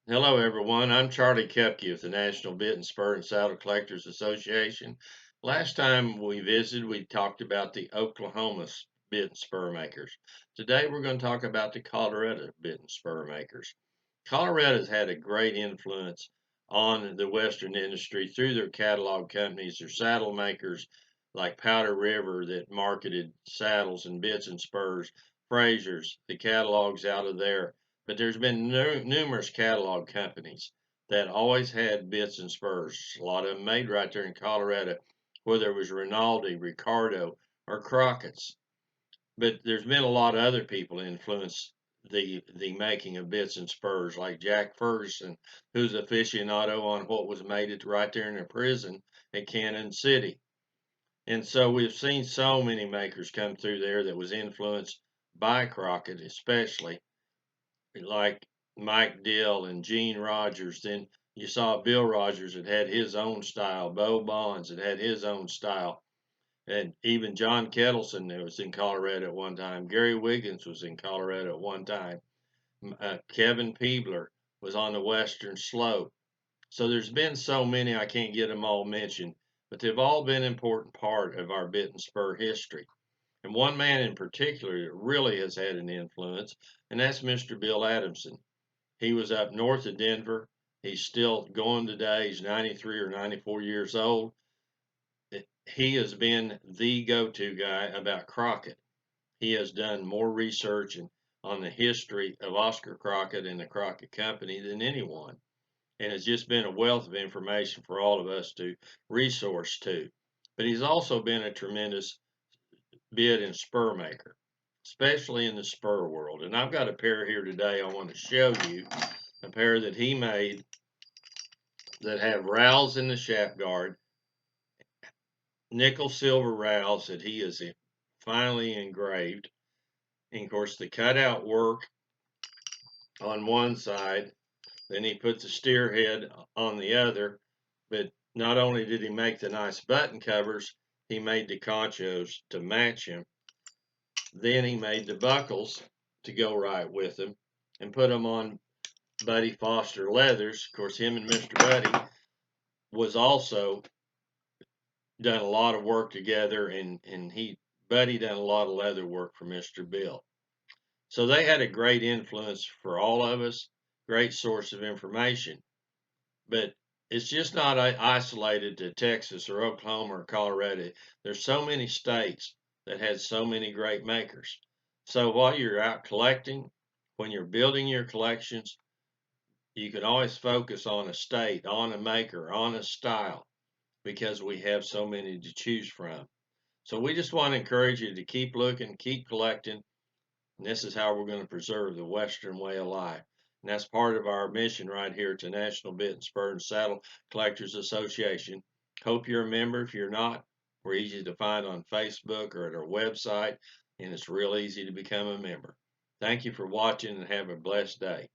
Hello, everyone. I'm Charlie Kaupke of the National Bit and Spur and Saddle Collectors Association. Last time we visited, we talked about the Oklahoma bit and spur makers. Today, we're going to talk about the Colorado bit and spur makers. Colorado's had a great influence on the Western industry through their catalog companies, their saddle makers like Powder River that marketed saddles and bits and spurs, Fraser's, the catalogs out of there. But there's been numerous catalog companies that always had bits and spurs. A lot of them made right there in Colorado, whether it was Rinaldi, Ricardo, or Crockett's. But there's been a lot of other people influenced the making of bits and spurs, like Jack Ferguson, who's aficionado on what was made it right there in the prison at Cannon City. And so we've seen so many makers come through there that was influenced by Crockett, especially like Mike Dill and Gene Rogers. Then you saw Bill Rogers that had his own style, Bo Bonds that had his own style, and even John Kettleson that was in Colorado at one time. Gary Wiggins was in Colorado at one time. Kevin Peebler was on the Western Slope. So there's been so many I can't get them all mentioned, but they've all been an important part of our bit and spur history. And one man in particular that really has had an influence, and that's Mr. Bill Adamson. He was up north of Denver. He's still going today. He's 93 or 94 years old. He has been the go-to guy about Crockett. He has done more research on the history of Oscar Crockett and the Crockett Company than anyone, and has just been a wealth of information for all of us to resource to. But he's also been a tremendous bit and spur maker, especially in the spur world. And I've got a pair here today I want to show you, a pair that he made that have rowels in the shaft guard, nickel silver rowels that he has finally engraved. And of course, the cutout work on one side, then he put the steer head on the other. But not only did he make the nice button covers, he made the conchos to match him. Then he made the buckles to go right with them and put them on Buddy Foster leathers. Of course, him and Mr. Buddy was also done a lot of work together, and Buddy done a lot of leather work for Mr. Bill. So they had a great influence for all of us, great source of information. But it's just not isolated to Texas or Oklahoma or Colorado. There's so many states that had so many great makers. So while you're out collecting, when you're building your collections, you can always focus on a state, on a maker, on a style, because we have so many to choose from. So we just want to encourage you to keep looking, keep collecting, and this is how we're going to preserve the Western way of life. And that's part of our mission right here at the National Bit and Spur and Saddle Collectors Association. Hope you're a member. If you're not, we're easy to find on Facebook or at our website, and it's real easy to become a member. Thank you for watching and have a blessed day.